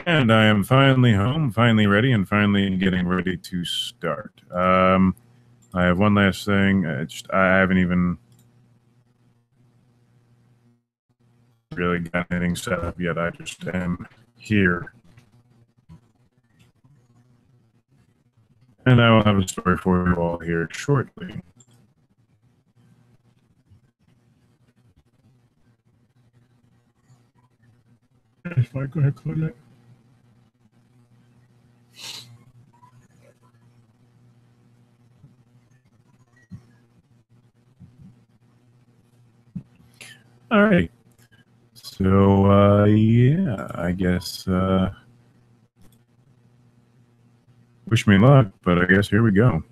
And I am finally home, finally ready, and finally getting ready to start. I have one last thing. I haven't even really got anything set up yet. I just am here. And I will have a story for you all here shortly. Yes, Mike, go ahead, close it. All right. So, yeah, I guess wish me luck, but I guess here we go.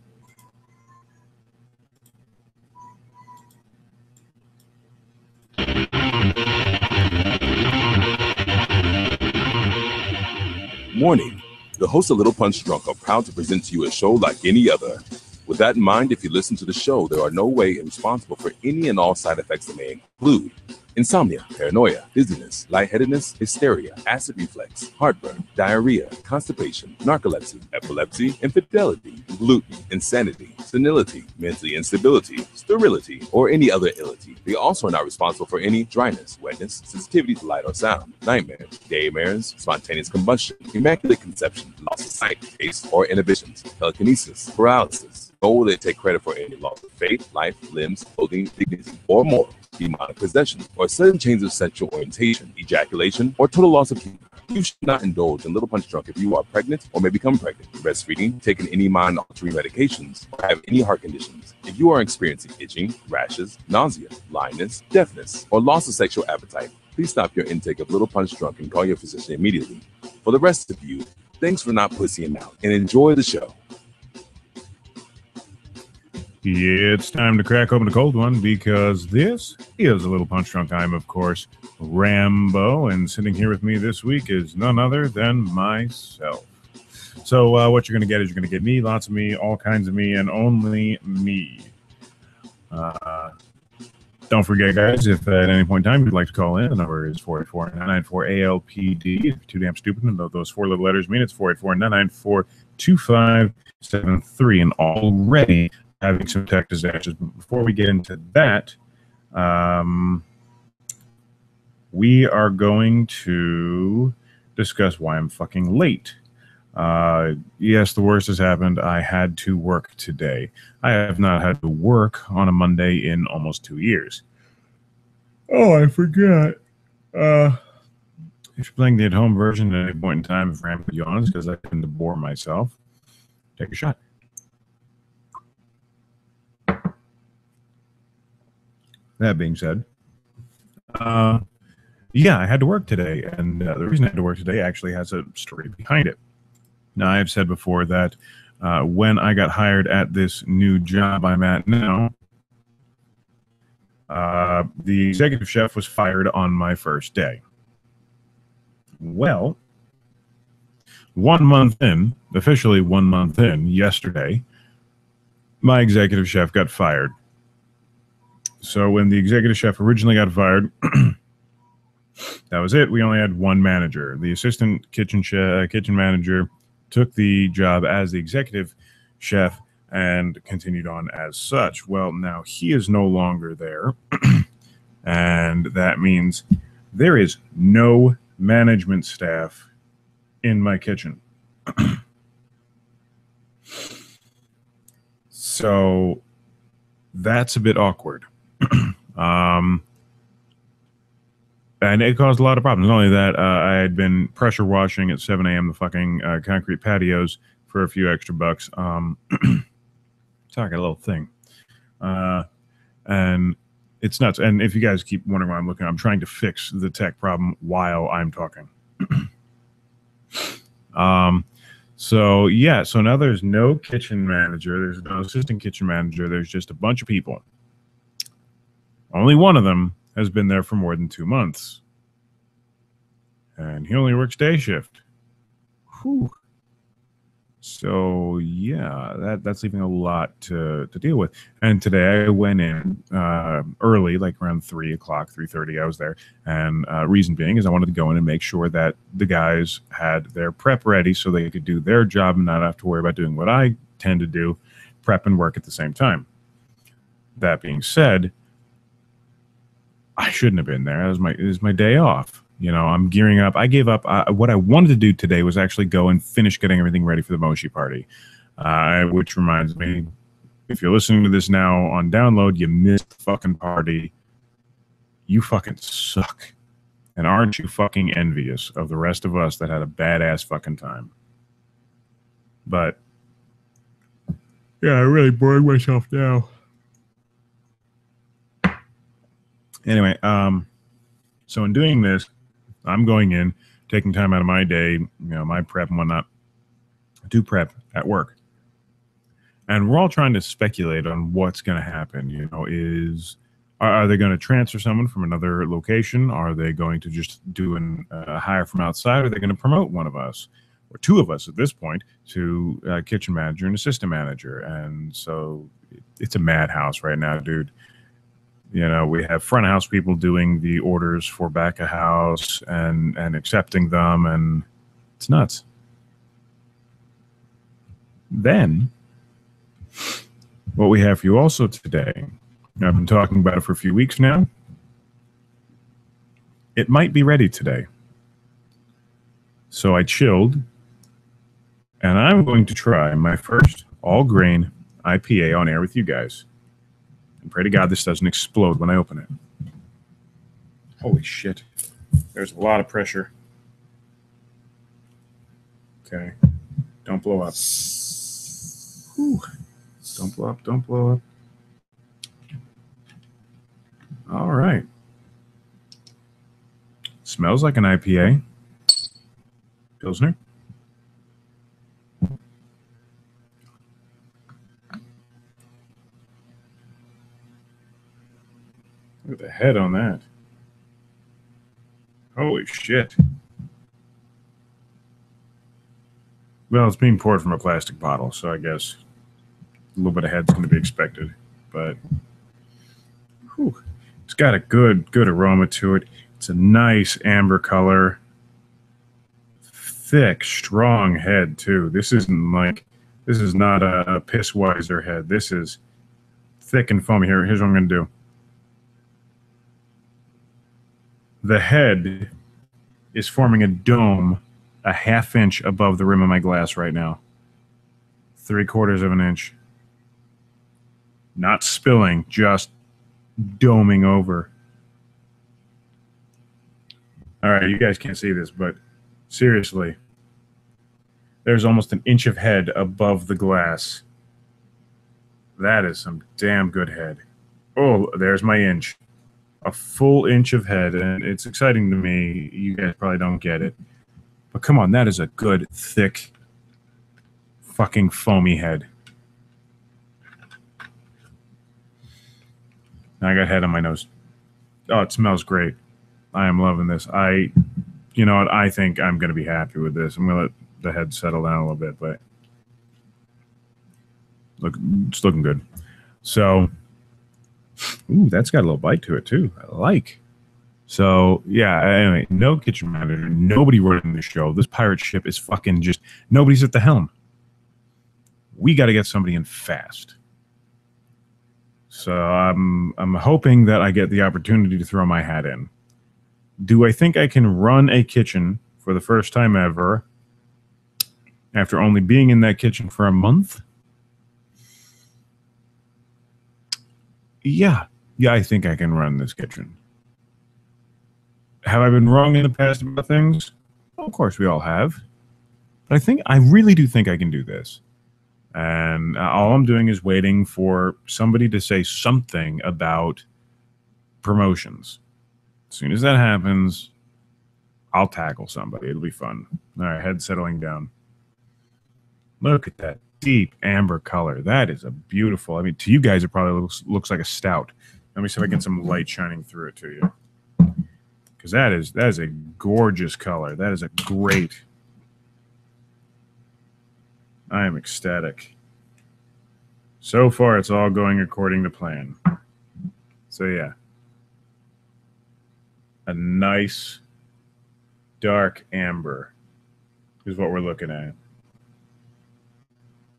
Warning, the hosts of Little Punch Drunk are proud to present to you a show like any other. With that in mind, if you listen to the show, there are no way responsible for any and all side effects that may include insomnia, paranoia, dizziness, lightheadedness, hysteria, acid reflux, heartburn, diarrhea, constipation, narcolepsy, epilepsy, infidelity, gluten, insanity, senility, mental instability, sterility, or any other illity. They also are not responsible for any dryness, wetness, sensitivity to light or sound, nightmares, daymares, spontaneous combustion, immaculate conception, loss of sight, taste, or inhibitions, telekinesis, paralysis. Nor will they take credit for any loss of faith, life, limbs, clothing, dignity, or more, demonic possession, or sudden change of sexual orientation, ejaculation, or total loss of humor. You should not indulge in Little Punch Drunk if you are pregnant or may become pregnant, breastfeeding, taking any mind-altering medications, or have any heart conditions. If you are experiencing itching, rashes, nausea, blindness, deafness, or loss of sexual appetite, please stop your intake of Little Punch Drunk and call your physician immediately. For the rest of you, thanks for not pussying out and enjoy the show. Yeah, it's time to crack open a cold one because this is a Little Punch Drunk. I'm, of course, Rambo, and sitting here with me this week is none other than myself. So what you're going to get is you're going to get me, lots of me, all kinds of me, and only me. Don't forget, guys, if at any point in time you'd like to call in, the number is 484-994-ALPD. If you're too damn stupid to know those four little letters mean, it's 484-994-2573. And already having some tech disasters. But before we get into that, we are going to discuss why I'm fucking late. Yes, the worst has happened. I had to work today. I have not had to work on a Monday in almost 2 years. Oh, I forgot. If you're playing the at-home version at any point in time, if Rambo yawns because I tend to bore myself, take a shot. That being said, yeah, I had to work today, and the reason I had to work today actually has a story behind it. Now, I have said before that when I got hired at this new job I'm at now, the executive chef was fired on my first day. Well, 1 month in, officially 1 month in, yesterday, my executive chef got fired. So when the executive chef originally got fired, that was it. We only had one manager. The assistant kitchen manager took the job as the executive chef and continued on as such. Well, now he is no longer there, and that means there is no management staff in my kitchen. So that's a bit awkward. And it caused a lot of problems. Not only that, I had been pressure washing at 7 a.m. the fucking concrete patios for a few extra bucks. Sorry, I got a little thing. And it's nuts. And if you guys keep wondering why I'm looking, I'm trying to fix the tech problem while I'm talking. So yeah, so now there's no kitchen manager. There's no assistant kitchen manager. There's just a bunch of people. Only one of them has been there for more than 2 months. And he only works day shift. Whew. So yeah, that's leaving a lot to deal with. And today I went in early, like around 3 o'clock, 3:30. I was there, and reason being is I wanted to go in and make sure that the guys had their prep ready so they could do their job and not have to worry about doing what I tend to do, prep and work at the same time. That being said, I shouldn't have been there. It was my day off. I'm gearing up. I gave up. What I wanted to do today was actually go and finish getting everything ready for the Moshi party. Which reminds me, if you're listening to this now on download, you missed the fucking party. You fucking suck. And aren't you fucking envious of the rest of us that had a badass fucking time? But yeah, I really bored myself now. Anyway, so in doing this, I'm going in, taking time out of my day, my prep and whatnot, do prep at work. And we're all trying to speculate on what's going to happen. Are they going to transfer someone from another location? Are they going to just do a hire from outside? Are they going to promote one of us, or two of us at this point, to kitchen manager and assistant manager? And so it's a madhouse right now, dude. We have front of house people doing the orders for back of house and accepting them, and it's nuts. Then, what we have for you also today, I've been talking about it for a few weeks now. It might be ready today. So I chilled, and I'm going to try my first all-grain IPA on air with you guys. And pray to God this doesn't explode when I open it. Holy shit. There's a lot of pressure. Okay. Don't blow up. Whew. Don't blow up. Don't blow up. All right. Smells like an IPA. Pilsner. Look at the head on that. Holy shit. Well, it's being poured from a plastic bottle, so I guess a little bit of head's going to be expected. But whew, it's got a good aroma to it. It's a nice amber color. Thick, strong head, too. This is not a Pissweiser head. This is thick and foamy. Here's what I'm going to do. The head is forming a dome a ½ inch above the rim of my glass right now. 3/4 of an inch. Not spilling, just doming over. All right, you guys can't see this, but seriously, there's almost an inch of head above the glass. That is some damn good head. Oh, there's my inch. A full inch of head, and it's exciting to me. You guys probably don't get it. But come on, that is a good, thick, fucking foamy head. Now I got head on my nose. Oh, it smells great. I am loving this. You know what? I think I'm going to be happy with this. I'm going to let the head settle down a little bit, but it's looking good. So, ooh, that's got a little bite to it too. I like. So, yeah, anyway, no kitchen manager, nobody running the show. This pirate ship is fucking just, nobody's at the helm. We got to get somebody in fast. So I'm hoping that I get the opportunity to throw my hat in. Do I think I can run a kitchen for the first time ever after only being in that kitchen for a month? Yeah, I think I can run this kitchen. Have I been wrong in the past about things? Well, of course, we all have. But I really do think I can do this. And all I'm doing is waiting for somebody to say something about promotions. As soon as that happens, I'll tackle somebody. It'll be fun. All right, head settling down. Look at that deep amber color. That is a beautiful, I mean, to you guys, it probably looks like a stout. Let me see if I can get some light shining through it to you. Because that is a gorgeous color. That is a great. I am ecstatic. So far, it's all going according to plan. So, yeah. A nice dark amber is what we're looking at.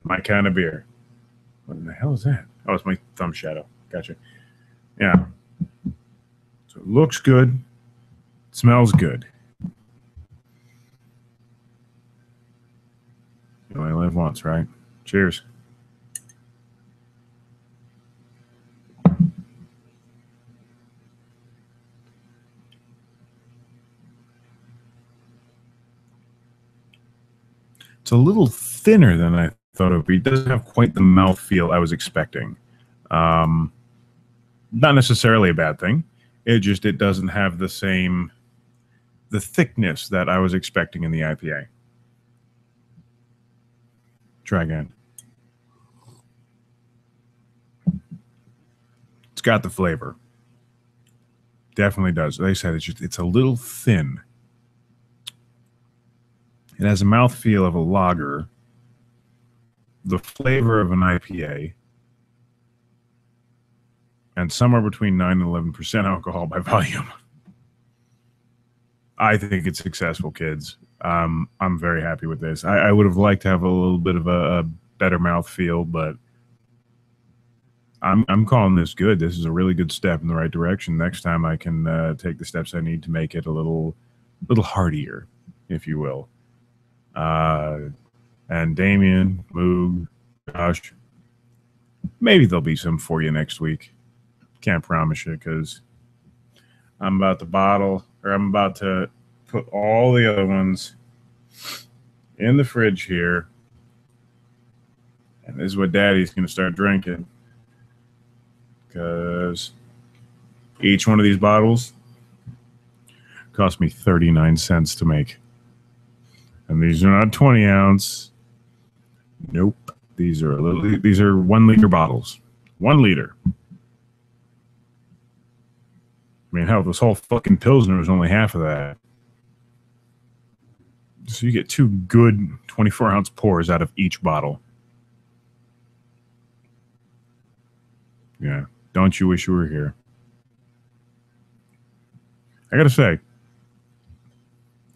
My kind of beer. What in the hell is that? Oh, it's my thumb shadow. Gotcha. Yeah. So it looks good. It smells good. You only live once, right? Cheers. It's a little thinner than I thought it would be. It doesn't have quite the mouthfeel I was expecting. Not necessarily a bad thing. It doesn't have the thickness that I was expecting in the IPA. Try again. It's got the flavor. Definitely does. Like I said, it's a little thin. It has a mouthfeel of a lager, the flavor of an IPA, and somewhere between 9 and 11% alcohol by volume. I think it's successful, kids. I'm very happy with this. I would have liked to have a little bit of a better mouthfeel, but I'm calling this good. This is a really good step in the right direction. Next time I can take the steps I need to make it a little heartier, if you will. And Damien, Moog, Josh, maybe there'll be some for you next week. Can't promise you because I'm about to put all the other ones in the fridge here. And this is what Daddy's going to start drinking. Because each one of these bottles cost me 39 cents to make. And these are not 20 ounce. Nope. These are 1 liter bottles. 1 liter. I mean, hell, this whole fucking Pilsner was only half of that. So you get 2 good 24-ounce pours out of each bottle. Yeah. Don't you wish you were here? I gotta say,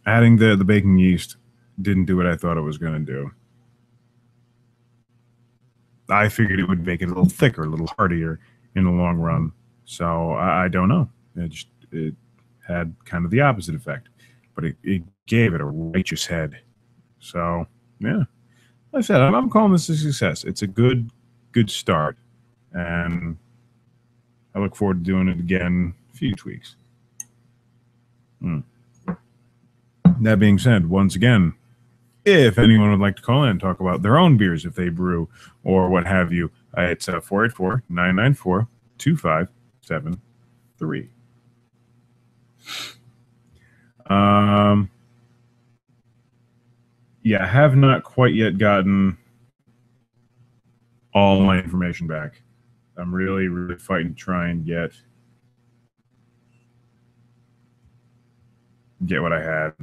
adding the baking yeast didn't do what I thought it was going to do. I figured it would make it a little thicker, a little heartier in the long run. So I don't know. It had kind of the opposite effect, but it gave it a righteous head. So yeah, like I said, I'm calling this a success. It's a good start, and I look forward to doing it again in a few weeks. That being said, once again, if anyone would like to call in and talk about their own beers, if they brew or what have you, it's 484-994-2573. Yeah, I have not quite yet gotten all my information back. I'm really, really fighting to try and get what I had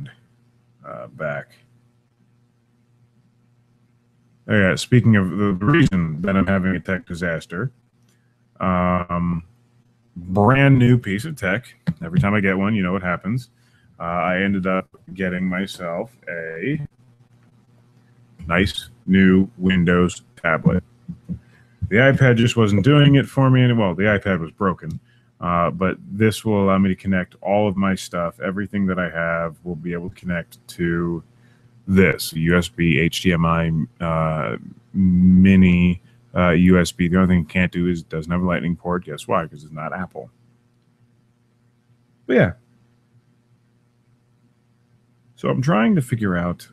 back. Oh, yeah, speaking of the reason that I'm having a tech disaster, brand new piece of tech. Every time I get one, you know what happens. I ended up getting myself a nice new Windows tablet. The iPad just wasn't doing it for me. Well, the iPad was broken, but this will allow me to connect all of my stuff. Everything that I have will be able to connect to this USB, HDMI, mini USB. The only thing it can't do is it doesn't have a lightning port. Guess why? Because it's not Apple. But yeah. So I'm trying to figure out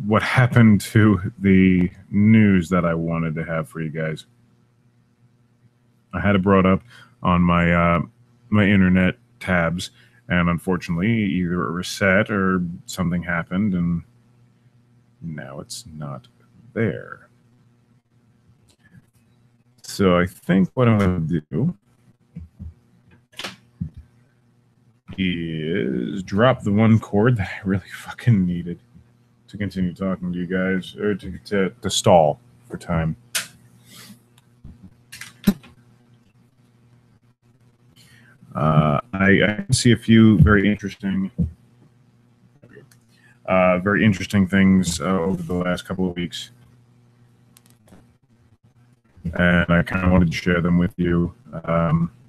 what happened to the news that I wanted to have for you guys. I had it brought up on my my internet tabs, and unfortunately, either it reset or something happened, and now it's not there. So I think what I'm going to do is drop the one chord that I really fucking needed. to continue talking to you guys, or to stall for time. I see a few very interesting things over the last couple of weeks, and I kind of wanted to share them with you.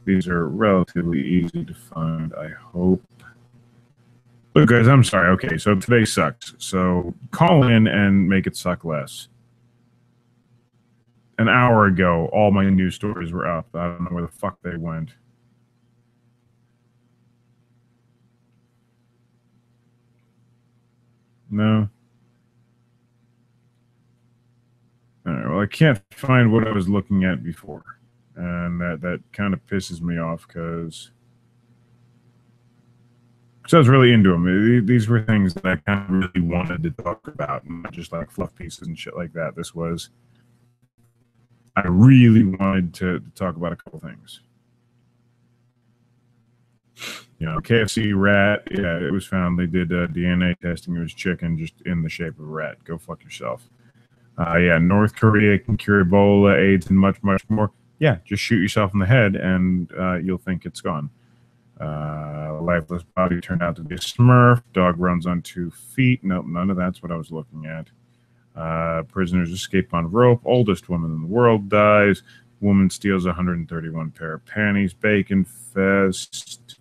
These are relatively easy to find, I hope. Look, guys, I'm sorry. Okay, so today sucks. So call in and make it suck less. An hour ago, all my news stories were up. I don't know where the fuck they went. No. All right, well, I can't find what I was looking at before. And that kind of pisses me off because I was really into them. These were things that I kind of really wanted to talk about, not just like fluff pieces and shit like that. I really wanted to talk about a couple things. You know, KFC rat, yeah, it was found. They did DNA testing. It was chicken just in the shape of a rat. Go fuck yourself. Yeah, North Korea can cure Ebola, AIDS, and much, much more. Yeah, just shoot yourself in the head and you'll think it's gone. Lifeless body turned out to be a Smurf. Dog runs on 2 feet. Nope, none of that's what I was looking at. Prisoners escape on rope. Oldest woman in the world dies. Woman steals 131 pair of panties. Bacon fest.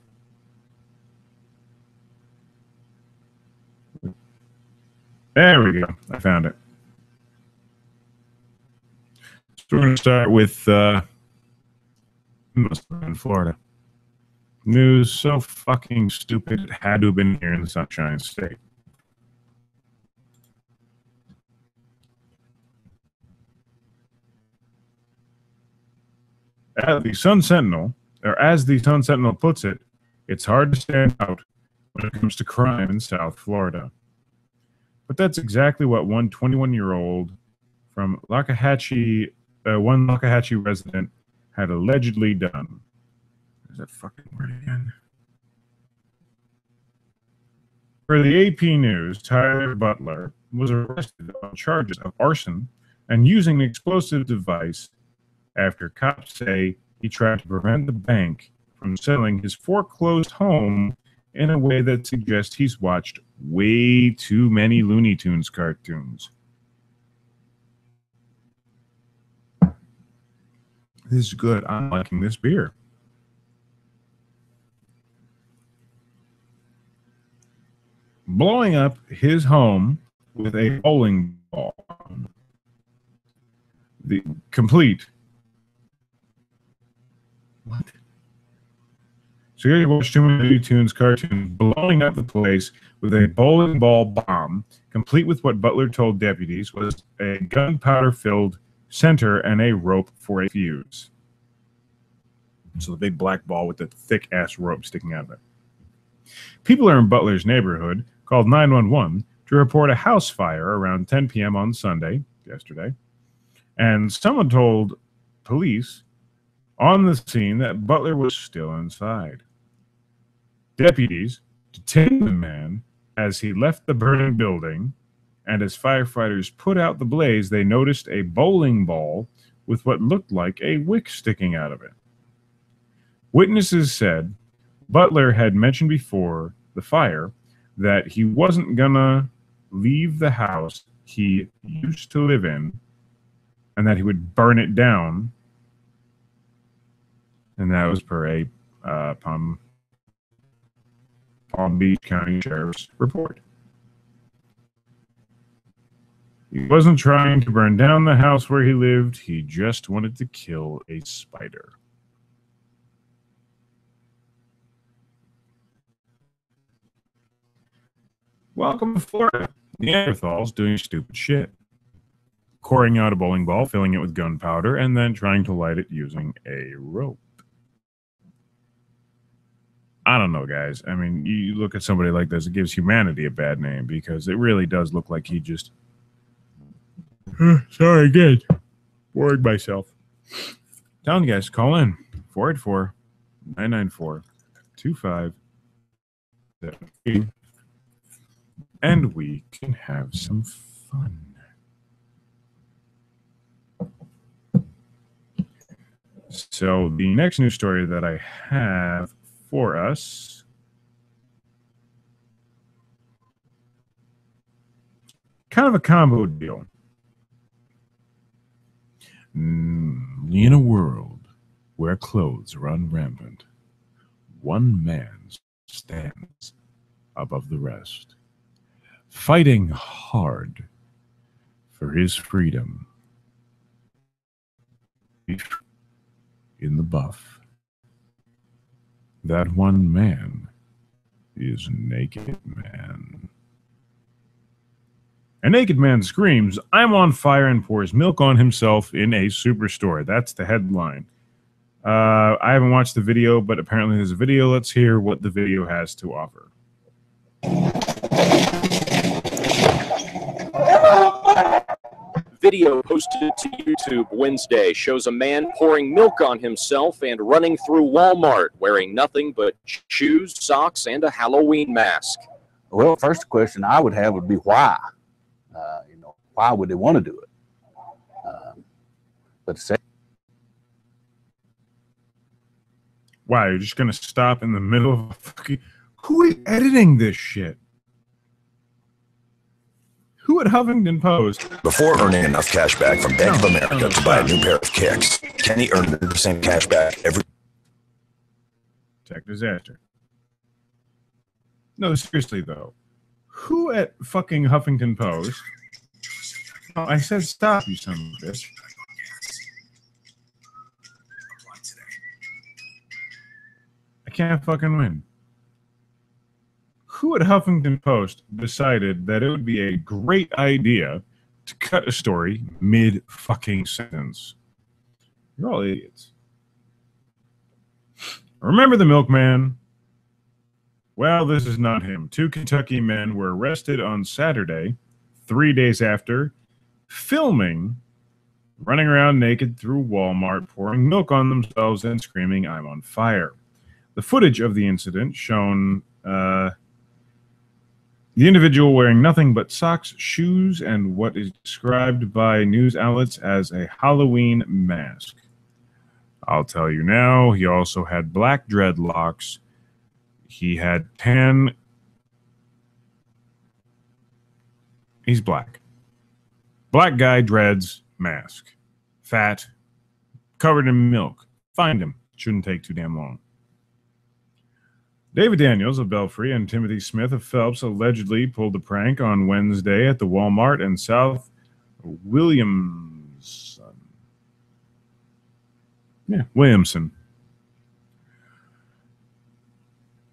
There we go. I found it. So we're going to start with must have been Florida. News so fucking stupid it had to have been here in the Sunshine State. As the Sun Sentinel puts it, it's hard to stand out when it comes to crime in South Florida. But that's exactly what one 21-year-old from Lockahachie, one Lockahachie resident had allegedly done. There's that fucking word again. For the AP News, Tyler Butler was arrested on charges of arson and using an explosive device after cops say he tried to prevent the bank from selling his foreclosed home in a way that suggests he's watched way too many Looney Tunes cartoons. This is good. I'm liking this beer. Blowing up his home with a bowling ball. The complete. What? So you watch too many Looney Tunes cartoons, blowing up the place with a bowling ball bomb, complete with what Butler told deputies was a gunpowder-filled center and a rope for a fuse. So the big black ball with the thick-ass rope sticking out of it. People are in Butler's neighborhood called 911 to report a house fire around 10 p.m. on Sunday, yesterday, and someone told police on the scene that Butler was still inside. Deputies detained the man as he left the burning building, and as firefighters put out the blaze, they noticed a bowling ball with what looked like a wick sticking out of it. Witnesses said Butler had mentioned before the fire that he wasn't gonna leave the house he used to live in and that he would burn it down. And that was per a Palm Beach County Sheriff's report. He wasn't trying to burn down the house where he lived. He just wanted to kill a spider. Welcome to Florida. Neanderthals doing stupid shit. Coring out a bowling ball, filling it with gunpowder, and then trying to light it using a rope. I don't know, guys. I mean, you look at somebody like this, it gives humanity a bad name because it really does look like he just... Sorry again. Bored myself. Telling you guys, call in. 484-994-2573. and we can have some fun. So the next news story that I have for us kind of a combo deal. In a world where clothes run rampant, one man stands above the rest, fighting hard for his freedom. In the buff, that one man is Naked Man. A naked man screams, "I'm on fire," and pours milk on himself in a superstore. That's the headline. I haven't watched the video, but apparently there's a video. Let's hear what the video has to offer. Video posted to YouTube Wednesday shows a man pouring milk on himself and running through Walmart wearing nothing but shoes, socks, and a Halloween mask. Well, first question I would have would be why? Why would they want to do it? Wow, you're just going to stop in the middle of a fucking... Who is editing this shit? Who at Huffington Post? Before earning enough cash back from Bank of America to buy a new pair of kicks, Kenny earned the same cash back every... Tech disaster. No, seriously, though. Who at fucking Huffington Post... Oh, I said stop, you son of a bitch. I can't fucking win. Who at Huffington Post decided that it would be a great idea to cut a story mid-fucking sentence? You're all idiots. Remember the milkman? Well, this is not him. 2 Kentucky men were arrested on Saturday, 3 days after filming running around naked through Walmart, pouring milk on themselves and screaming, "I'm on fire." The footage of the incident shown the individual wearing nothing but socks, shoes, and what is described by news outlets as a Halloween mask. I'll tell you now, he also had black dreadlocks. He had tan... He's black. Black guy, dreads, mask. Fat, covered in milk. Find him. Shouldn't take too damn long. David Daniels of Belfry and Timothy Smith of Phelps allegedly pulled a prank on Wednesday at the Walmart in South Williamson. Yeah, Williamson.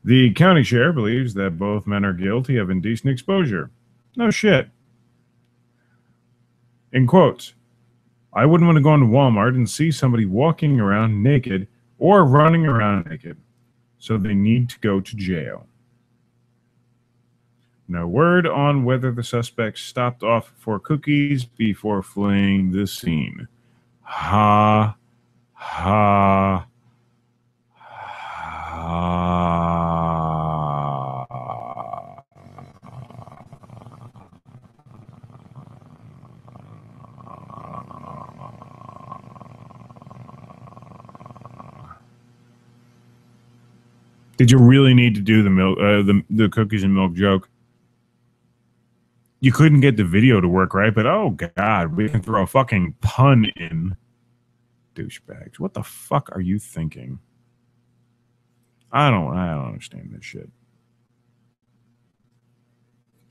The county sheriff believes that both men are guilty of indecent exposure. No shit. In quotes, "I wouldn't want to go into Walmart and see somebody walking around naked or running around naked, so they need to go to jail." No word on whether the suspects stopped off for cookies before fleeing the scene. Ha, ha, ha. Did you really need to do the milk, the cookies and milk joke? You couldn't get the video to work right, but oh god, we can throw a fucking pun in. Douchebags, what the fuck are you thinking? I don't understand this shit.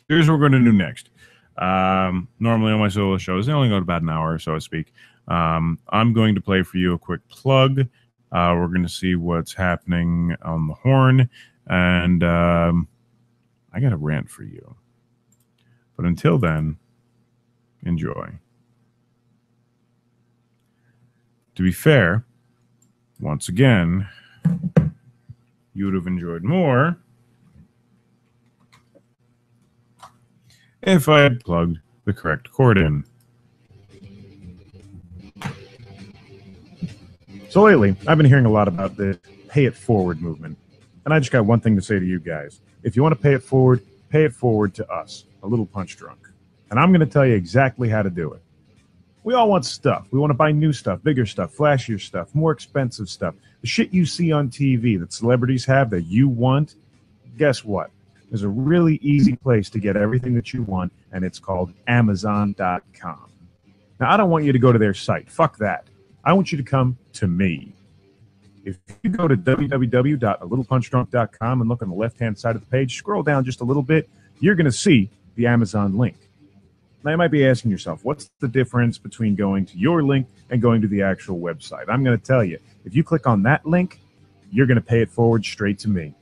Here's what we're going to do next. Normally on my solo shows, they only go about an hour, so to speak. I'm going to play for you a quick plug. We're going to see what's happening on the horn, and I got a rant for you. But until then, enjoy. To be fair, once again, you would have enjoyed more if I had plugged the correct cord in. So lately, I've been hearing a lot about the pay it forward movement. And I just got one thing to say to you guys. If you want to pay it forward pay it forward to us, a little punch drunk. And I'm going to tell you exactly how to do it. We all want stuff. We want to buy new stuff, bigger stuff, flashier stuff, more expensive stuff. The shit you see on TV that celebrities have that you want, guess what? There's a really easy place to get everything that you want, and it's called Amazon.com. Now, I don't want you to go to their site. Fuck that. I want you to come to me. If you go to www.alittlepunchdrunk.com and look on the left-hand side of the page, scroll down just a little bit, you're going to see the Amazon link. Now, you might be asking yourself, what's the difference between going to your link and going to the actual website? I'm going to tell you. If you click on that link, you're going to pay it forward straight to me.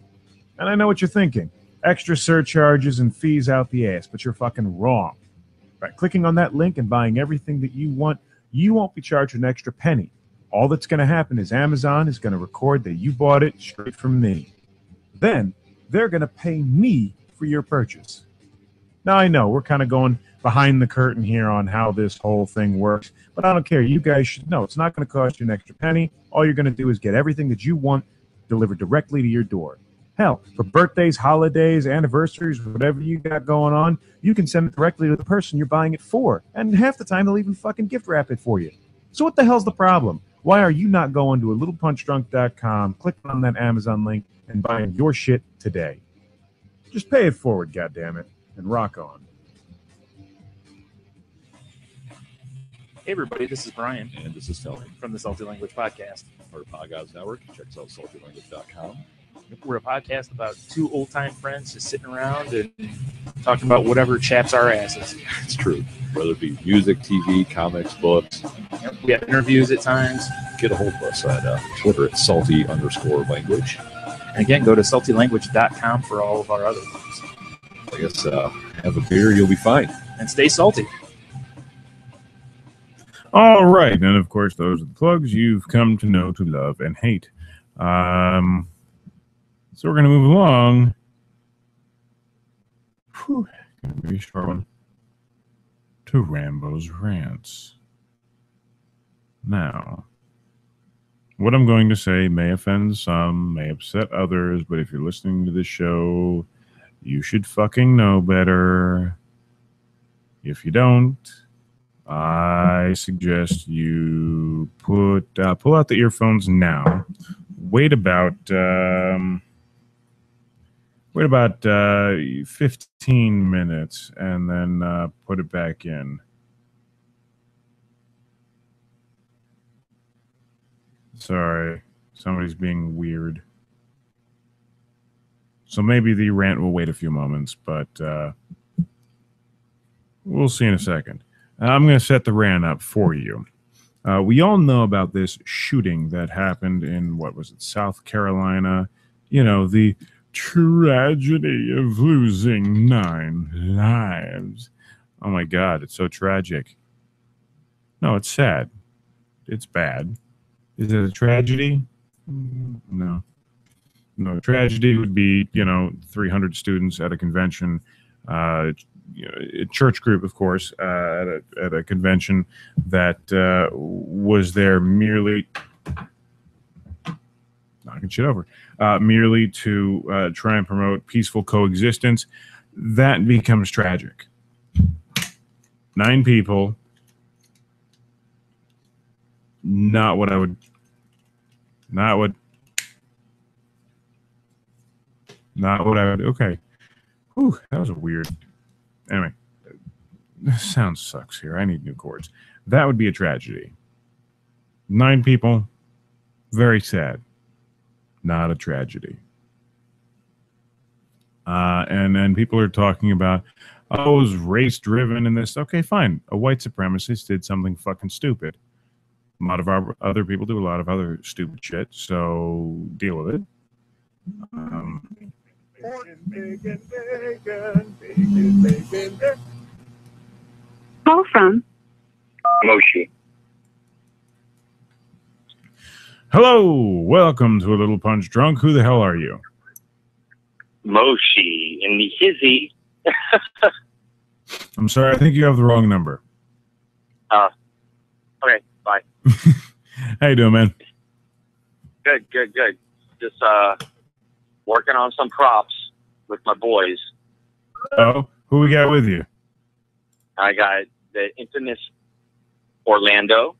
And I know what you're thinking. Extra surcharges and fees out the ass, but you're fucking wrong. By clicking on that link and buying everything that you want, you won't be charged an extra penny. All that's going to happen is Amazon is going to record that you bought it straight from me. Then they're going to pay me for your purchase. Now, I know we're kind of going behind the curtain here on how this whole thing works, but I don't care. You guys should know it's not going to cost you an extra penny. All you're going to do is get everything that you want delivered directly to your door. Hell, for birthdays, holidays, anniversaries, whatever you got going on, you can send it directly to the person you're buying it for. And half the time, they'll even fucking gift wrap it for you. So what the hell's the problem? Why are you not going to alittlepunchdrunk.com, clicking on that Amazon link, and buying your shit today? Just pay it forward, goddammit, and rock on. Hey everybody, this is Brian And this is Tony. from the Salty Language Podcast. Part of Podgods Network. Check us out saltylanguage.com. We're a podcast about two old-time friends just sitting around and talking about whatever chaps our asses. It's true. Whether it be music, TV, comics, books, We have interviews at times. get a hold of us at Twitter at salty_language. And again, go to saltylanguage.com for all of our other things. I guess have a beer, you'll be fine. And stay salty. All right. And, of course, those are the plugs you've come to know, to love, and hate. So we're going to move along. Whew, gonna be a short one. To Rambo's rants. Now, what I'm going to say may offend some, may upset others, but if you're listening to this show, you should fucking know better. If you don't, I suggest you pull out the earphones now. Wait about 15 minutes and then put it back in. Sorry, somebody's being weird. So maybe the rant will wait a few moments, but we'll see in a second. I'm going to set the rant up for you. We all know about this shooting that happened in, what was it, South Carolina? You know, the tragedy of losing 9 lives. Oh my God, it's so tragic. No, it's sad. It's bad. Is it a tragedy? No. No, tragedy would be, 300 students at a convention, a church group, of course, at a convention that was there merely knocking shit over, merely to try and promote peaceful coexistence. That becomes tragic. 9 people. Not what I would. Okay. Whew, that was a weird. Anyway, this sound sucks here. I need new chords. That would be a tragedy. 9 people. Very sad. Not a tragedy. And then people are talking about, oh, it was race driven and this. Okay, fine. A white supremacist did something fucking stupid. A lot of our other people do a lot of other stupid shit, so deal with it. Call from Moshi. Hello, welcome to A Little Punch Drunk. Who the hell are you? Moshi in the hizzy. I'm sorry, I think you have the wrong number. Okay, bye. How you doing, man? Good. Just working on some props with my boys. Oh, who we got with you? I got the infamous Orlando.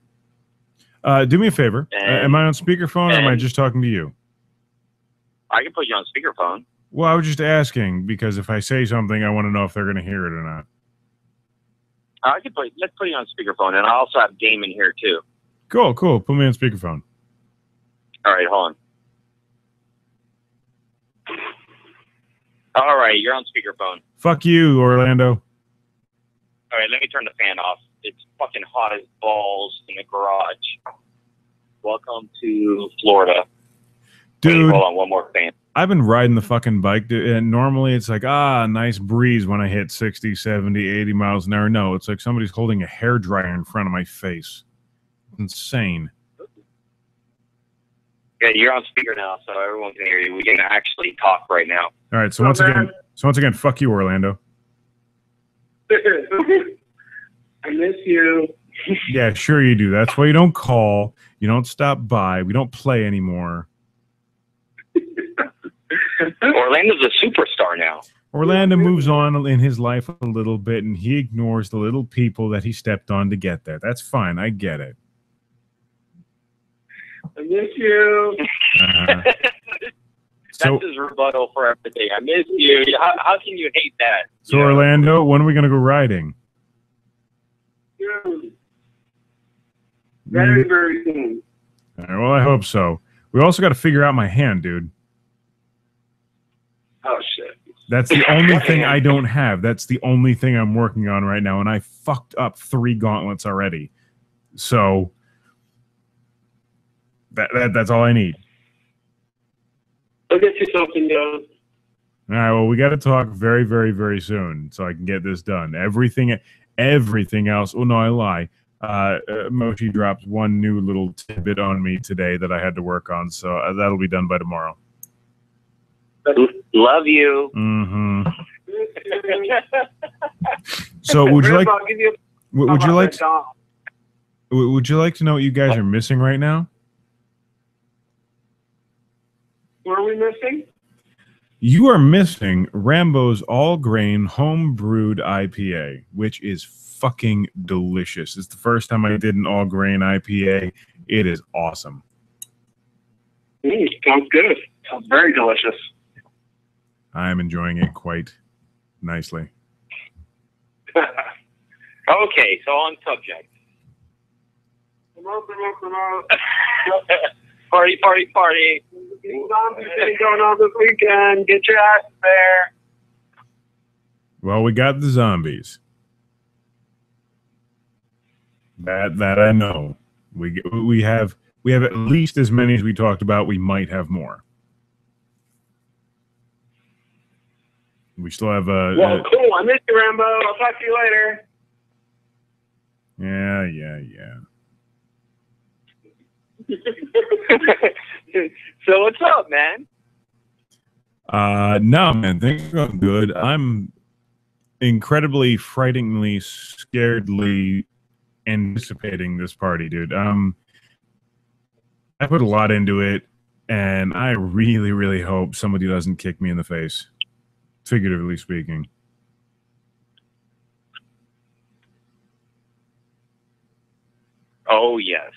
Do me a favor. Am I on speakerphone or am I just talking to you? I can put you on speakerphone. Well, I was just asking because if I say something, I want to know if they're going to hear it or not. Let's put you on speakerphone, and I also have Damon here too. Cool. Put me on speakerphone. All right, hold on. All right, you're on speakerphone. Fuck you, Orlando. All right, let me turn the fan off. It's fucking hot as balls in the garage. Welcome to Florida. Dude. Wait, hold on, one more fan. I've been riding the fucking bike, and normally it's like, nice breeze when I hit 60, 70, 80 miles an hour. No, it's like somebody's holding a hairdryer in front of my face. It's insane. Yeah, you're on speaker now, so everyone can hear you. We can actually talk right now. All right, so once again, fuck you, Orlando. I miss you. Yeah, sure you do. That's why you don't call. You don't stop by. We don't play anymore. Orlando's a superstar now. Orlando moves on in his life a little bit, and he ignores the little people that he stepped on to get there. That's fine. I get it. I miss you. That's his rebuttal for everything. I miss you. How can you hate that? So, Orlando, when are we going to go riding? Soon. Very, very soon. All right, well, I hope so. We also got to figure out my hand, dude. Oh, shit. That's the only thing I don't have. That's the only thing I'm working on right now, and I fucked up 3 gauntlets already. So that's all I need. I'll get you something done. All right, well, we got to talk very, very, very soon so I can get this done. Everything else. Oh, no, I lie. Moshi dropped one new little tidbit on me today that I had to work on, so that'll be done by tomorrow. Love you. Mm-hmm. So would you like? Would you like to know what you guys are missing right now? What are we missing? You are missing Rambo's all-grain home-brewed IPA, which is fucking delicious. It's the first time I did an all-grain IPA. It is awesome. Sounds good. Sounds very delicious. I am enjoying it quite nicely. Okay, so on subject. Party. Zombies going on this weekend. Get your ass there. Well, we got the zombies. That I know. We have at least as many as we talked about. We might have more. We still have well, cool. I miss you, Rambo. I'll talk to you later. Yeah. So what's up, man? No, man, things are going good. I'm incredibly, frighteningly, scaredly anticipating this party, dude. I put a lot into it, and I really, really hope somebody doesn't kick me in the face, figuratively speaking. Oh, yes.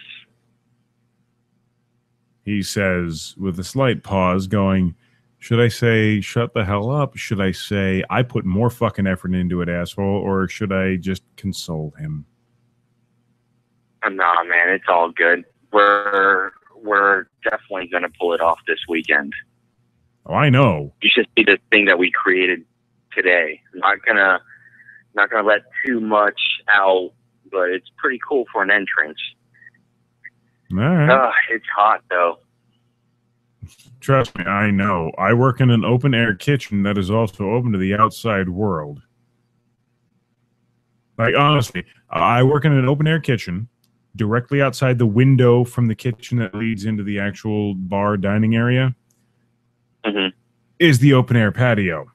He says, with a slight pause, going, should I say, shut the hell up? Should I say, I put more fucking effort into it, asshole? Or should I just console him? Nah, man, it's all good. We're definitely going to pull it off this weekend. Oh, I know. You should see the thing that we created today. I'm not gonna let too much out, but it's pretty cool for an entrance. All right. It's hot though. Trust me, I know. I work in an open air kitchen that is also open to the outside world. Like, honestly, I work in an open air kitchen directly outside the window from the kitchen that leads into the actual bar dining area. Mm-hmm. Is the open air patio.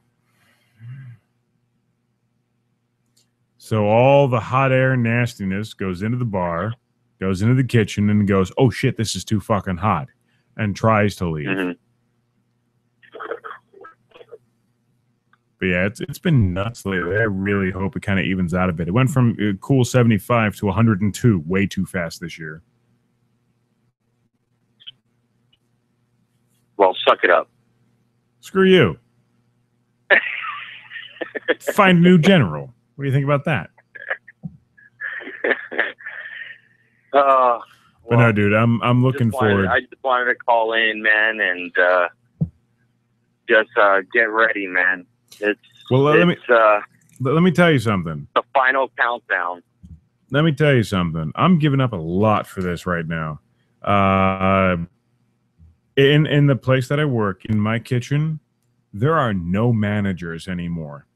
So all the hot air nastiness goes into the bar, goes into the kitchen, and goes, oh shit, this is too fucking hot, and tries to leave. Mm-hmm. But yeah, it's been nuts lately. I really hope it kind of evens out a bit. It went from a cool 75 to 102 way too fast this year. Well, suck it up. Screw you. Find a new general. What do you think about that? But no, dude, I'm looking forward. I just wanted to call in, man, and just get ready, man. Let me tell you something. The final countdown. Let me tell you something. I'm giving up a lot for this right now. In the place that I work, in my kitchen, there are no managers anymore.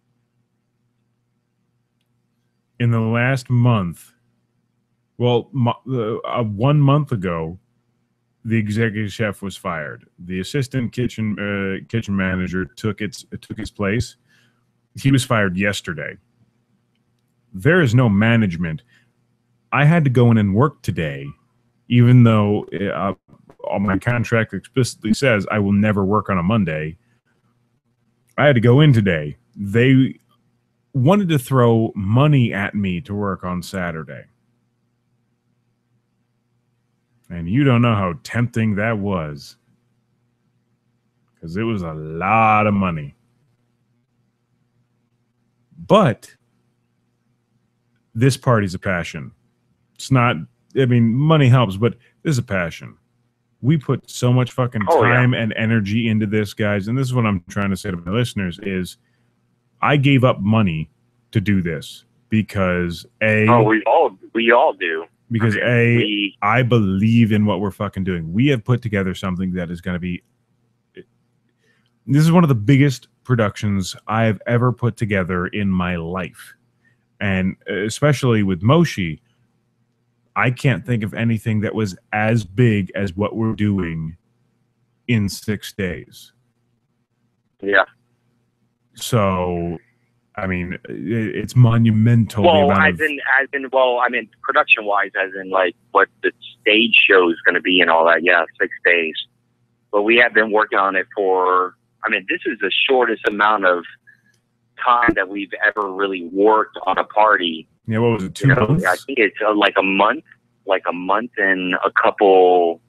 In the last month, well, 1 month ago, the executive chef was fired. The assistant kitchen manager took his place. He was fired yesterday. There is no management. I had to go in and work today, even though my contract explicitly says I will never work on a Monday. I had to go in today. They wanted to throw money at me to work on Saturday. And you don't know how tempting that was. Because it was a lot of money. But this party's a passion. It's not, I mean, money helps, but this is a passion. We put so much fucking time and energy into this, guys. And this is what I'm trying to say to my listeners is I gave up money to do this because we all do. Because I believe in what we're fucking doing. We have put together something that is going to be. This is one of the biggest productions I've ever put together in my life, and especially with Moshi, I can't think of anything that was as big as what we're doing in 6 days. Yeah. So, I mean, it's monumental. Well, production-wise, as in like what the stage show is going to be and all that. Yeah, 6 days. But we have been working on it for. I mean, this is the shortest amount of time that we've ever really worked on a party. Yeah, what was it? 2 months? I think it's like a month and a couple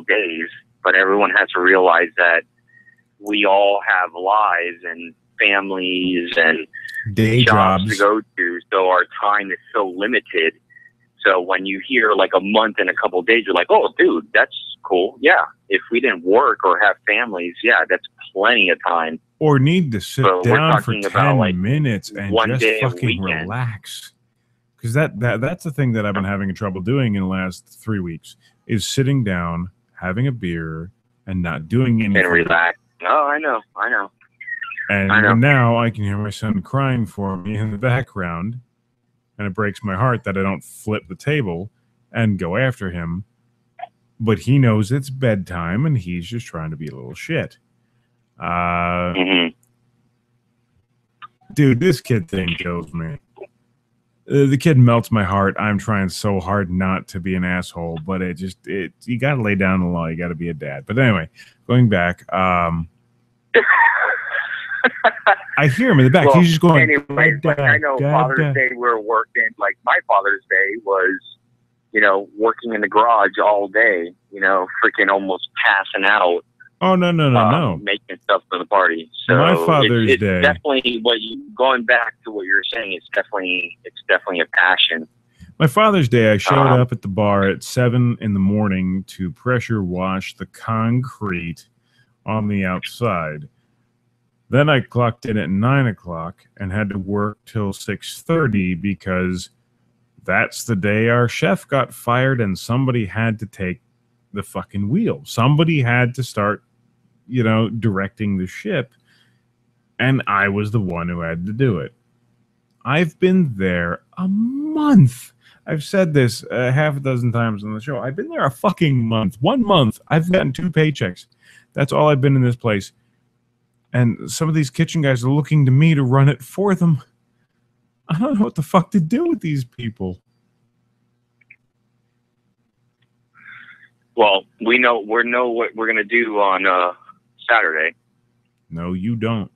days. But everyone has to realize that we all have lives and families and day jobs to go to, so our time is so limited. So when you hear like a month and a couple days, you're like, oh, dude, that's cool. Yeah, if we didn't work or have families, yeah, that's plenty of time. Or need to sit down for 10 minutes and just fucking relax. Because that's the thing that I've been having trouble doing in the last 3 weeks is sitting down, having a beer, and not doing anything. And relax. Oh, I know. And even now I can hear my son crying for me in the background, and it breaks my heart that I don't flip the table and go after him. But he knows it's bedtime, and he's just trying to be a little shit. Dude, this kid thing kills me. The kid melts my heart. I'm trying so hard not to be an asshole, but you got to lay down the law. You got to be a dad. But anyway, going back, I hear him in the back. He's just going. Anyway, I know Father's Day we're working. Like my Father's Day was, working in the garage all day. Freaking almost passing out. Oh no! Making stuff for the party. So my Father's Day. Definitely going back to what you're saying. It's definitely a passion. My Father's Day, I showed up at the bar at 7 a.m. to pressure wash the concrete on the outside. Then I clocked in at 9 o'clock and had to work till 6:30 because that's the day our chef got fired and somebody had to take the fucking wheel. Somebody had to start, directing the ship, and I was the one who had to do it. I've been there a month. I've said this half a dozen times on the show. I've been there a fucking month. 1 month. I've gotten 2 paychecks. That's all I've been in this place. And some of these kitchen guys are looking to me to run it for them. I don't know what the fuck to do with these people. Well, we know what we're gonna do on Saturday. No, you don't.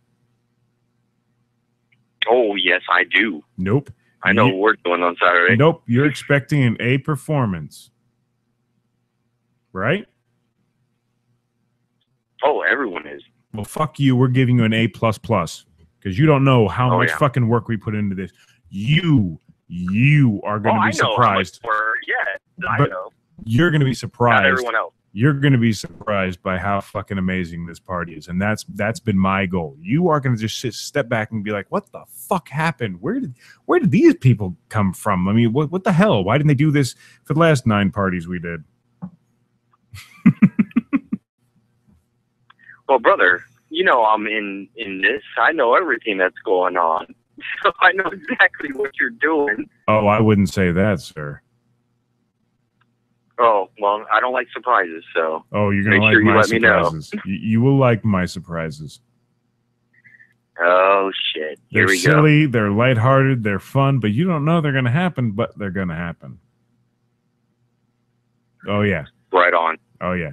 Oh, yes, I do. Nope. I know what we're doing on Saturday. Nope. You're expecting an A performance. Right? Oh, everyone is. Well, fuck you. We're giving you an A++. Because you don't know how much fucking work we put into this. You are going to be surprised. I know. You're going to be surprised. Not everyone else. You're going to be surprised by how fucking amazing this party is, and that's been my goal. You are going to just step back and be like, "What the fuck happened? Where did these people come from? I mean, what the hell? Why didn't they do this for the last 9 parties we did?" Well, brother, you know I'm in this. I know everything that's going on, so I know exactly what you're doing. Oh, I wouldn't say that, sir. Oh, well, I don't like surprises, so. Oh, you're going to like my surprises. You will like my surprises. Oh, shit. Here we go. They're silly, they're lighthearted, they're fun, but you don't know they're going to happen, but they're going to happen. Oh, yeah. Right on. Oh, yeah.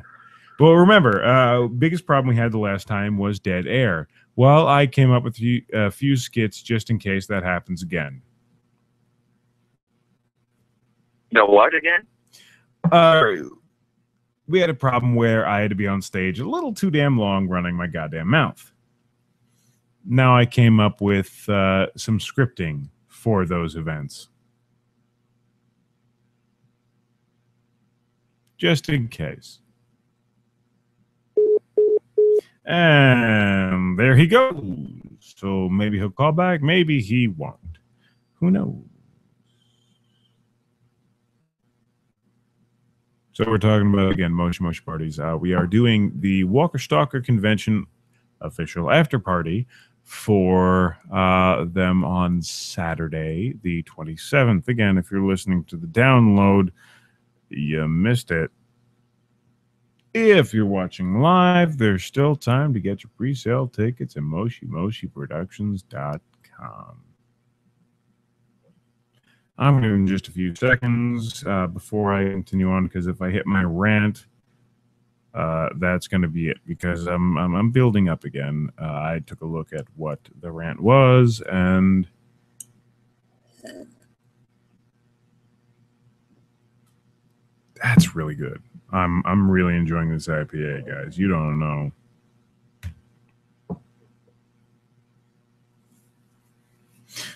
Well, remember, biggest problem we had the last time was dead air. Well, I came up with a few skits just in case that happens again. The what again? We had a problem where I had to be on stage a little too damn long running my goddamn mouth. Now I came up with some scripting for those events. Just in case. And there he goes. So maybe he'll call back. Maybe he won't. Who knows? So we're talking about, again, Moshi parties. We are doing the Walker Stalker Convention official after party for them on Saturday, the 27th. Again, if you're listening to the download, you missed it. If you're watching live, there's still time to get your pre-sale tickets at MoshiMoshiProductions.com. I'm going to in just a few seconds before I continue on, because if I hit my rant, that's going to be it, because I'm building up again. I took a look at what the rant was, and that's really good. I'm really enjoying this IPA, guys. You don't know.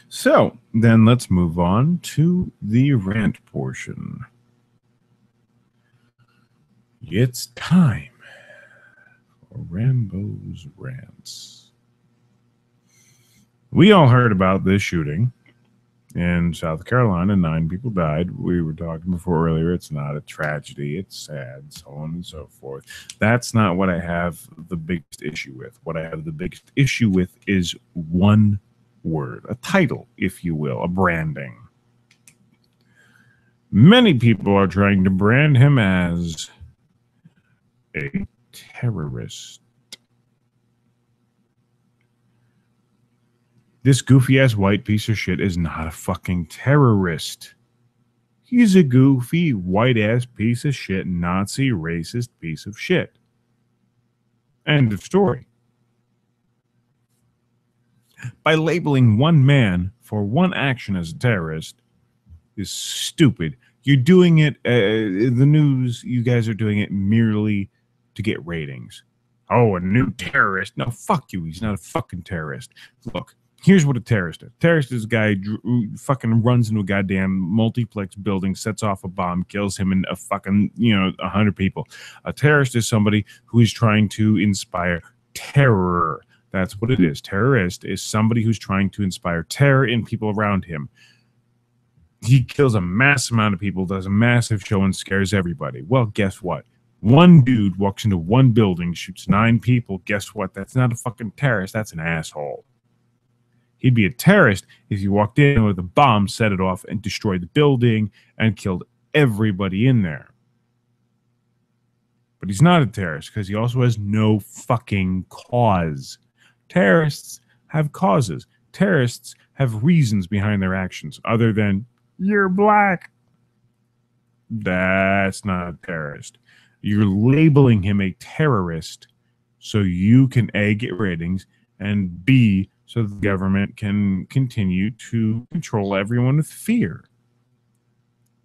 So then let's move on to the rant portion. It's time for Rambo's rants. We all heard about this shooting in South Carolina. 9 people died. We were talking before earlier. It's not a tragedy. It's sad, so on and so forth. That's not what I have the biggest issue with. What I have the biggest issue with is one word, a title, if you will, a branding. Many people are trying to brand him as a terrorist. This goofy-ass white piece of shit is not a fucking terrorist. He's a goofy, white-ass piece of shit, Nazi, racist piece of shit. End of story. By labeling one man for one action as a terrorist is stupid. You're doing it, the news, you guys are doing it merely to get ratings. Oh, a new terrorist. No, fuck you. He's not a fucking terrorist. Look, here's what a terrorist is. A terrorist is a guy who fucking runs into a goddamn multiplex building, sets off a bomb, kills him and a fucking, 100 people. A terrorist is somebody who is trying to inspire terror. That's what it is. Terrorist is somebody who's trying to inspire terror in people around him. He kills a mass amount of people, does a massive show, and scares everybody. Well, guess what? One dude walks into one building, shoots 9 people. Guess what? That's not a fucking terrorist. That's an asshole. He'd be a terrorist if he walked in with a bomb, set it off, and destroyed the building and killed everybody in there. But he's not a terrorist because he also has no fucking cause. Terrorists have causes. Terrorists have reasons behind their actions other than, you're black. That's not a terrorist. You're labeling him a terrorist so you can A, get ratings, and B, so the government can continue to control everyone with fear.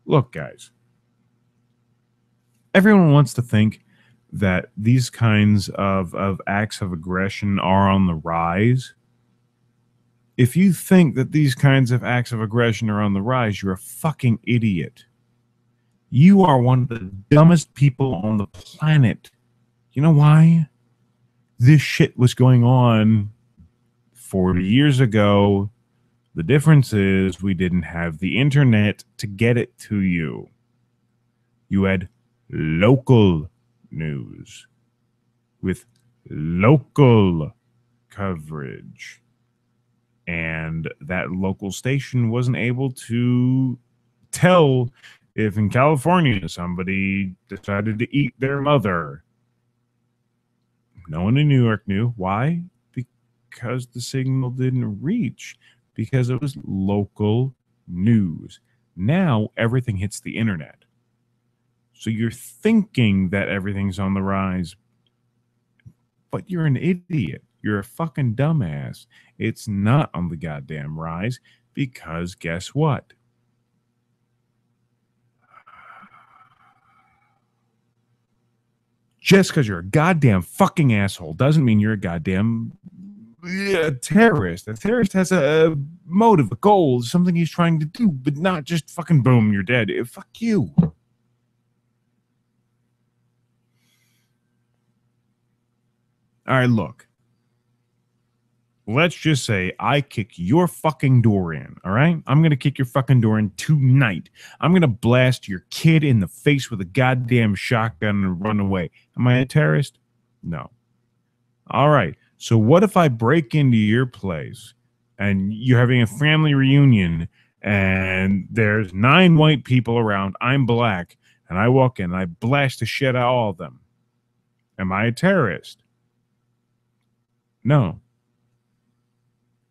Look, guys, everyone wants to think that these kinds of acts of aggression are on the rise. If you think that these kinds of acts of aggression are on the rise, you're a fucking idiot. You are one of the dumbest people on the planet. You know why? This shit was going on 40 years ago. The difference is we didn't have the internet to get it to you. You had local news with local coverage. And that local station wasn't able to tell if in California somebody decided to eat their mother. No one in New York knew. Why? Because the signal didn't reach. Because it was local news. Now everything hits the internet. So you're thinking that everything's on the rise, but you're an idiot. You're a fucking dumbass. It's not on the goddamn rise because guess what? Just because you're a goddamn fucking asshole doesn't mean you're a goddamn terrorist. A terrorist has a motive, a goal, something he's trying to do, but not just fucking boom, you're dead. Fuck you. All right, look. Let's just say I kick your fucking door in, all right? I'm going to kick your fucking door in tonight. I'm going to blast your kid in the face with a goddamn shotgun and run away. Am I a terrorist? No. All right. So what if I break into your place and you're having a family reunion and there's 9 white people around, I'm black, and I walk in and I blast the shit out of all of them? Am I a terrorist? No.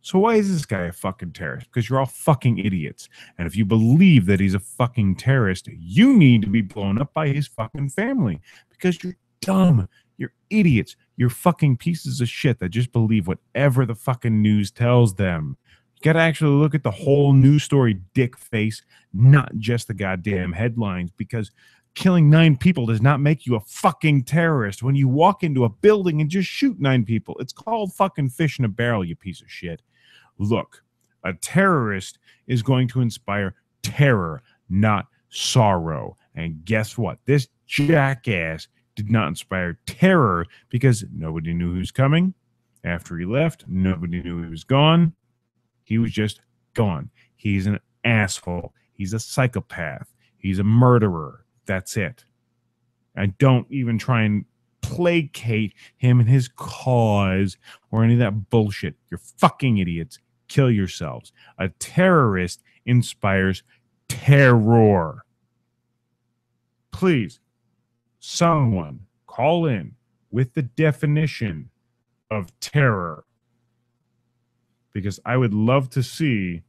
So why is this guy a fucking terrorist? Because you're all fucking idiots. And if you believe that he's a fucking terrorist, you need to be blown up by his fucking family. Because you're dumb. You're idiots. You're fucking pieces of shit that just believe whatever the fucking news tells them. You got to actually look at the whole news story, dick face, not just the goddamn headlines. Because killing 9 people does not make you a fucking terrorist. When you walk into a building and just shoot 9 people, it's called fucking fish in a barrel, you piece of shit. Look, a terrorist is going to inspire terror, not sorrow. And guess what? This jackass did not inspire terror because nobody knew he was coming. After he left, nobody knew he was gone. He was just gone. He's an asshole. He's a psychopath. He's a murderer. That's it. And don't even try and placate him and his cause or any of that bullshit. You're fucking idiots. Kill yourselves. A terrorist inspires terror. Please, someone call in with the definition of terror, because I would love to see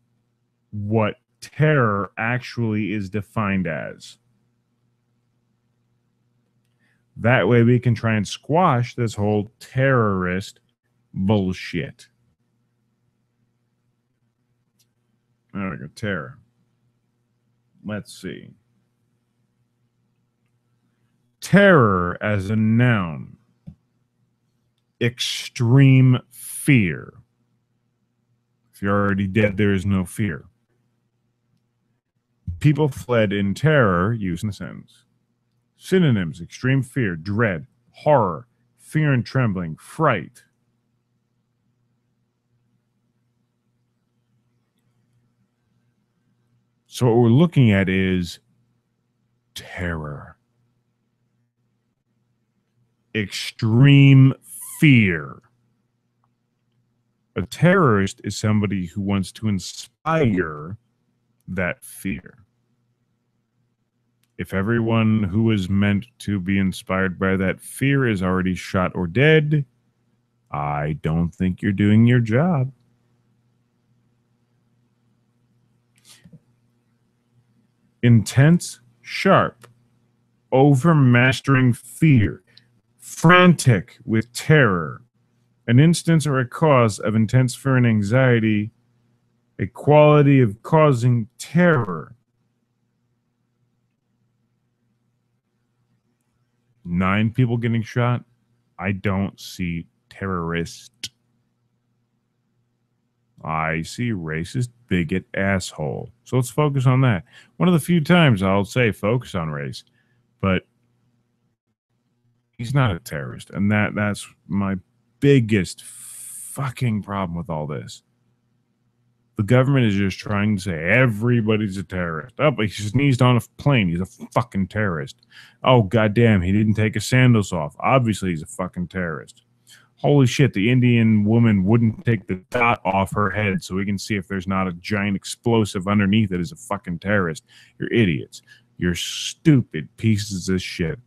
what terror actually is defined as. That way we can try and squash this whole terrorist bullshit. There we go, terror. Let's see. Terror as a noun. Extreme fear. If you're already dead, there is no fear. People fled in terror, used in a sentence. Synonyms: extreme fear, dread, horror, fear and trembling, fright. So what we're looking at is terror. Extreme fear. A terrorist is somebody who wants to inspire that fear. If everyone who is meant to be inspired by that fear is already shot or dead, I don't think you're doing your job. Intense, sharp, overmastering fear, frantic with terror, an instance or a cause of intense fear and anxiety, a quality of causing terror. 9 people getting shot. I don't see terrorist. I see racist, bigot, asshole. So let's focus on that. One of the few times I'll say focus on race, but he's not a terrorist. And that's my biggest fucking problem with all this. The government is just trying to say everybody's a terrorist. Oh, but he sneezed on a plane. He's a fucking terrorist. Oh, goddamn, he didn't take his sandals off. Obviously, he's a fucking terrorist. Holy shit, the Indian woman wouldn't take the dot off her head so we can see if there's not a giant explosive underneath it as a fucking terrorist. You're idiots. You're stupid pieces of shit.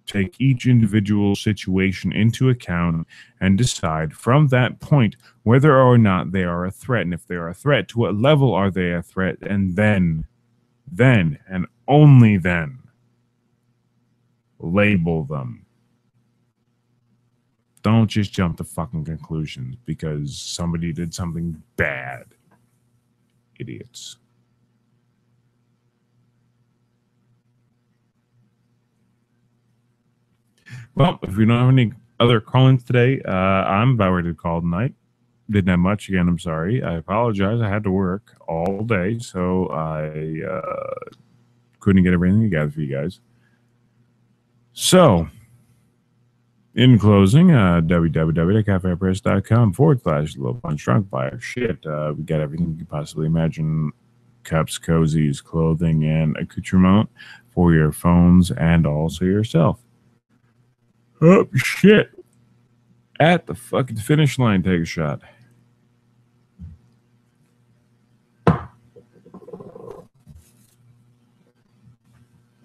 Take each individual situation into account and decide from that point whether or not they are a threat. And if they are a threat, to what level are they a threat? And then, and only then, label them. Don't just jump to fucking conclusions because somebody did something bad. Idiots. Well, if we don't have any other call-ins today, I'm about ready to call tonight. Didn't have much. Again, I'm sorry. I apologize. I had to work all day, so I couldn't get everything together for you guys. So, in closing, www.cafepress.com/little punch drunk. Buy our shit. We got everything you can possibly imagine. Cups, cozies, clothing, and accoutrement for your phones and also yourself. Oh, shit. At the fucking finish line, take a shot.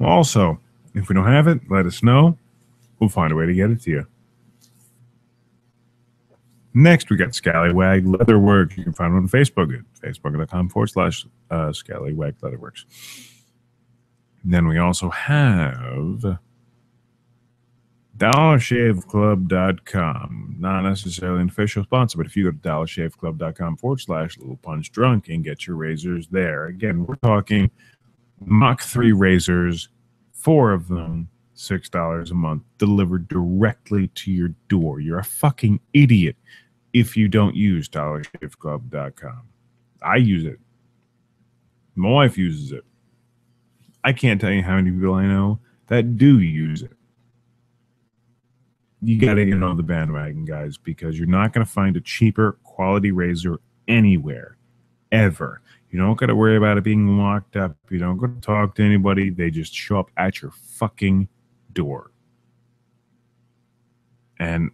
Also, if we don't have it, let us know. We'll find a way to get it to you. Next, we got Scallywag Leatherworks. You can find it on Facebook at facebook.com/Scallywag Leatherworks. Then we also have DollarShaveClub.com. Not necessarily an official sponsor, but if you go to DollarShaveClub.com/LittlePunchDrunk and get your razors there. Again, we're talking Mach 3 razors, 4 of them, $6 a month, delivered directly to your door. You're a fucking idiot if you don't use DollarShaveClub.com. I use it. My wife uses it. I can't tell you how many people I know that do use it. You got to get on the bandwagon, guys, because you're not going to find a cheaper quality razor anywhere, ever. You don't got to worry about it being locked up. You don't got to talk to anybody. They just show up at your fucking door. And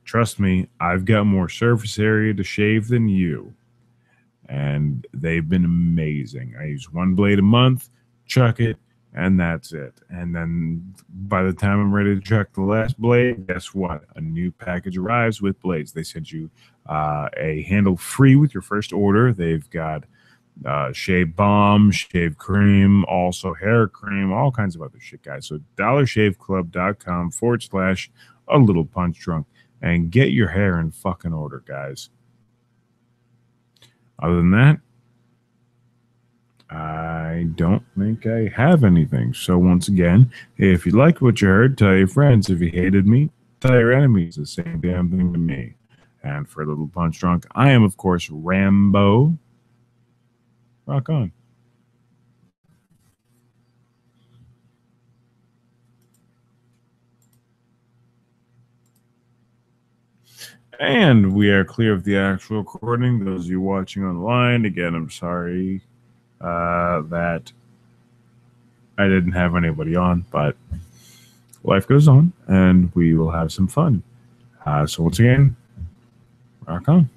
trust me, I've got more surface area to shave than you. And they've been amazing. I use 1 blade a month, chuck it, and that's it. And then by the time I'm ready to chuck the last blade, guess what? A new package arrives with blades. They send you a handle free with your first order. They've got shave balm, shave cream, also hair cream, all kinds of other shit, guys. So DollarShaveClub.com/a-little-punch-drunk and get your hair in fucking order, guys. Other than that, I don't think I have anything. So once again, if you liked what you heard, tell your friends. If you hated me, tell your enemies. The same damn thing to me. And for a Little Punch Drunk, I am, of course, Rambo. Rock on. And we are clear of the actual recording. Those of you watching online, again, I'm sorry that I didn't have anybody on, but life goes on, and we will have some fun. So once again, rock on.